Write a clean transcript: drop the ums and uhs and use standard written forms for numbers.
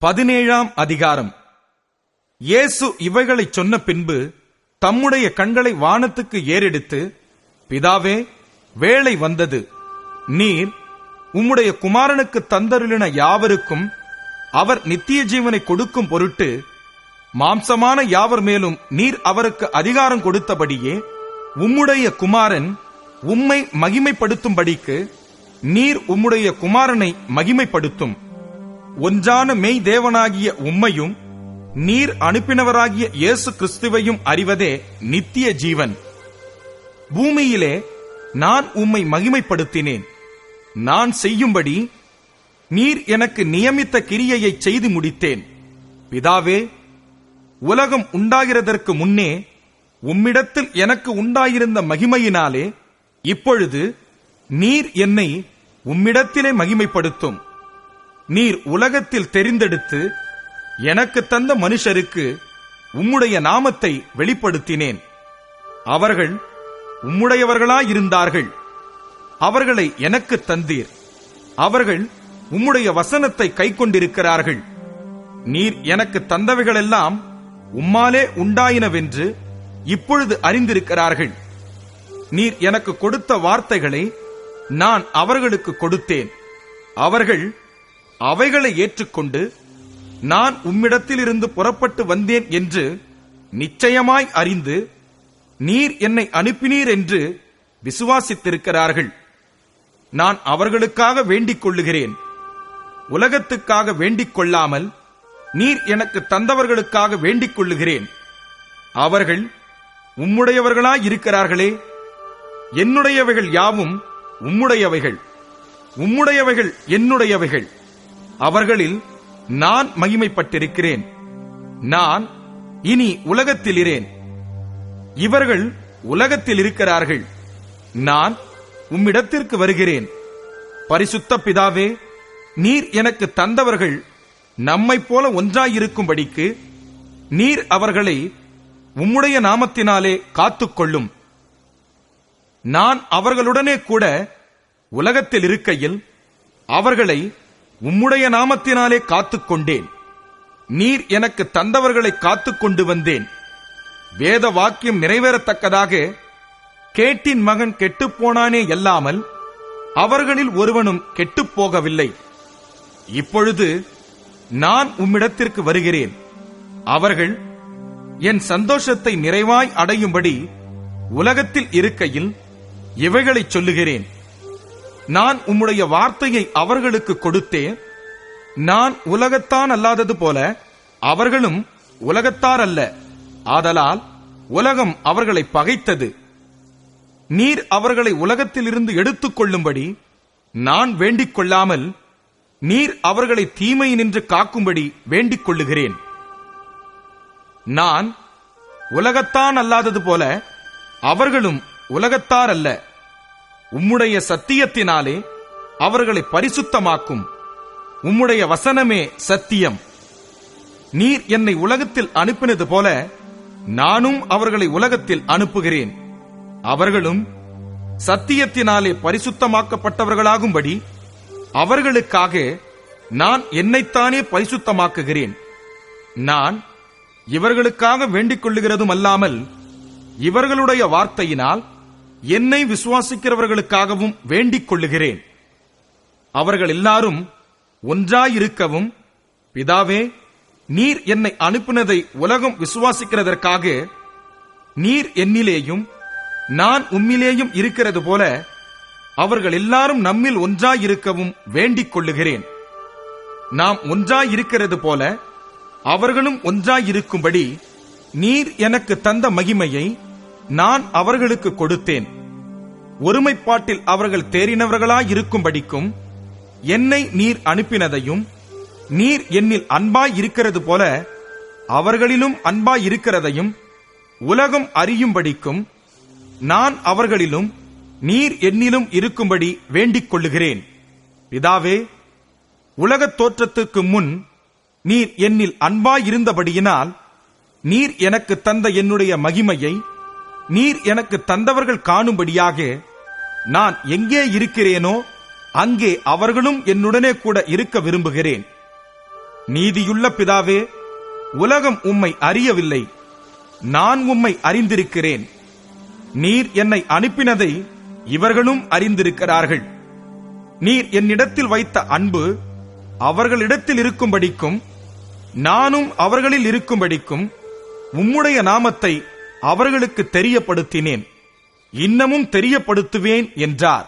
17ஆம் அதிகாரம். இயேசு இவைகளைச் சொன்ன பின்பு தம்முடைய கண்களை வானத்துக்கு ஏறெடுத்து, பிதாவே, வேளை வந்தது. நீர் உம்முடைய குமாரனுக்கு தந்தருளின யாவருக்கும் அவர் நித்திய ஜீவனை கொடுக்கும் பொருட்டு மாம்சமான யாவர் மேலும் நீர் அவருக்கு அதிகாரம் கொடுத்தபடியே உம்முடைய குமாரன் உம்மை மகிமைப்படுத்தும்படிக்கு நீர் உம்முடைய குமாரனை மகிமைப்படுத்தும். ஒன்றான மெய் தேவனாகிய உம்மையும் நீர் அனுப்பினவராகிய இயேசு கிறிஸ்துவையும் அறிவதே நித்திய ஜீவன். பூமியிலே நான் உம்மை மகிமைப்படுத்தினேன். நான் செய்யும்படி நீர் எனக்கு நியமித்த கிரியையை செய்து முடித்தேன். பிதாவே, உலகம் உண்டாகிறதற்கு முன்னே உம்மிடத்தில் எனக்கு உண்டாயிருந்த மகிமையினாலே இப்பொழுது நீர் என்னை உம்மிடத்திலே மகிமைப்படுத்தும். நீர் உலகத்தில் தெரிந்தெடுத்து எனக்கு தந்த மனுஷருக்கு உம்முடைய நாமத்தை வெளிப்படுத்தினேன். அவர்கள் உம்முடையவர்களாயிருந்தார்கள். அவர்களை எனக்கு தந்தீர். அவர்கள் உம்முடைய வசனத்தை கைக்கொண்டிருக்கிறார்கள். நீர் எனக்கு தந்தவைகளெல்லாம் உம்மாலே உண்டாயினவென்று இப்பொழுது அறிந்திருக்கிறார்கள். நீர் எனக்கு கொடுத்த வார்த்தைகளை நான் அவர்களுக்கு கொடுத்தேன். அவர்கள் அவைகளை ஏற்றுக்கொண்டு நான் உம்மிடத்திலிருந்து புறப்பட்டு வந்தேன் என்று நிச்சயமாய் அறிந்து நீர் என்னை அனுப்பினீர் என்று விசுவாசித்திருக்கிறார்கள். நான் அவர்களுக்காக வேண்டிக் கொள்ளுகிறேன். உலகத்துக்காக வேண்டிக் கொள்ளாமல் நீர் எனக்கு தந்தவர்களுக்காக வேண்டிக் கொள்ளுகிறேன். அவர்கள் உம்முடையவர்களாயிருக்கிறார்களே. என்னுடையவைகள் யாவும் உம்முடையவைகள், உம்முடையவைகள் என்னுடையவைகள். அவர்களில் நான் மகிமைப்பட்டிருக்கிறேன். நான் இனி உலகத்தில் இரேன். இவர்கள் உலகத்தில் இருக்கிறார்கள். நான் உம்மிடத்திற்கு வருகிறேன். பரிசுத்த பிதாவே, நீர் எனக்கு தந்தவர்கள் நம்மைப் போல ஒன்றாயிருக்கும்படிக்கு நீர் அவர்களை உம்முடைய நாமத்தினாலே காத்துக்கொள்ளும். நான் அவர்களுடனே கூட உலகத்தில் இருக்கையில் அவர்களை உம்முடைய நாமத்தினாலே காத்துக்கொண்டேன். நீர் எனக்கு தந்தவர்களை காத்துக்கொண்டு வந்தேன். வேத வாக்கியம் நிறைவேறத்தக்கதாக கேட்டின் மகன் கெட்டுப்போனானே அல்லாமல் அவர்களில் ஒருவனும் கெட்டுப்போகவில்லை. இப்பொழுது நான் உம்மிடத்திற்கு வருகிறேன். அவர்கள் என் சந்தோஷத்தை நிறைவாய் அடையும்படி உலகத்தில் இருக்கையில் இவைகளைச் சொல்லுகிறேன். நான் உம்முடைய வார்த்தையை அவர்களுக்கு கொடுத்தேன். நான் உலகத்தான் அல்லாதது போல அவர்களும் உலகத்தார் அல்ல. ஆதலால் உலகம் அவர்களை பகைத்தது. நீர் அவர்களை உலகத்திலிருந்து எடுத்துக் கொள்ளும்படி நான் வேண்டிக் கொள்ளாமல் நீர் அவர்களை தீமையினின்று காக்கும்படி வேண்டிக் கொள்ளுகிறேன். நான் உலகத்தான் அல்லாதது போல அவர்களும் உலகத்தார் அல்ல. உம்முடைய சத்தியத்தினாலே அவர்களை பரிசுத்தமாக்கும். உம்முடைய வசனமே சத்தியம். நீர் என்னை உலகத்தில் அனுப்பினது போல நானும் அவர்களை உலகத்தில் அனுப்புகிறேன். அவர்களும் சத்தியத்தினாலே பரிசுத்தமாக்கப்பட்டவர்களாகும்படி அவர்களுக்காக நான் என்னைத்தானே பரிசுத்தமாக்குகிறேன். நான் இவர்களுக்காக வேண்டிக் கொள்ளுகிறதும் அல்லாமல் இவர்களுடைய வார்த்தையினால் என்னை விசுவாசிக்கிறவர்களுக்காகவும் வேண்டிக் கொள்ளுகிறேன். அவர்கள் எல்லாரும் ஒன்றாயிருக்கவும், பிதாவே, நீர் என்னை அனுப்பினதை உலகம் விசுவாசிக்கிறதற்காக நீர் என்னிலேயும் நான் உம்மிலேயும் இருக்கிறது போல அவர்கள் எல்லாரும் நம்மில் ஒன்றாயிருக்கவும் வேண்டிக் கொள்ளுகிறேன். நாம் ஒன்றாயிருக்கிறது போல அவர்களும் ஒன்றாயிருக்கும்படி நீர் எனக்கு தந்த மகிமையை நான் அவர்களுக்கு கொடுத்தேன். ஒருமைப்பாட்டில் அவர்கள் தேறினவர்களாயிருக்கும்படிக்கும் என்னை நீர் அனுப்பினதையும் நீர் என்னில் அன்பாய் இருக்கிறது போல அவர்களிலும் அன்பாய் இருக்கிறதையும் உலகம் அறியும்படிக்கும் நான் அவர்களிலும் நீர் என்னிலும் இருக்கும்படி வேண்டிக் கொள்ளுகிறேன். பிதாவே, உலகத் தோற்றத்துக்கு முன் நீர் என்னில் அன்பாயிருந்தபடியினால் நீர் எனக்கு தந்த என்னுடைய மகிமையை நீர் எனக்கு தந்தவர்கள் காணும்படியாக நான் எங்கே இருக்கிறேனோ அங்கே அவர்களும் என்னுடனே கூட இருக்க விரும்புகிறேன். நீதியுள்ள பிதாவே, உலகம் உம்மை அறியவில்லை, நான் உம்மை அறிந்திருக்கிறேன். நீர் என்னை அனுப்பினதை இவர்களும் அறிந்திருக்கிறார்கள். நீர் என்னிடத்தில் வைத்த அன்பு அவர்களிடத்தில் இருக்கும்படிக்கும் நானும் அவர்களில் இருக்கும்படிக்கும் உம்முடைய நாமத்தை அவர்களுக்கு தெரியப்படுத்தினேன், இன்னமும் தெரியப்படுத்துவேன் என்றார்.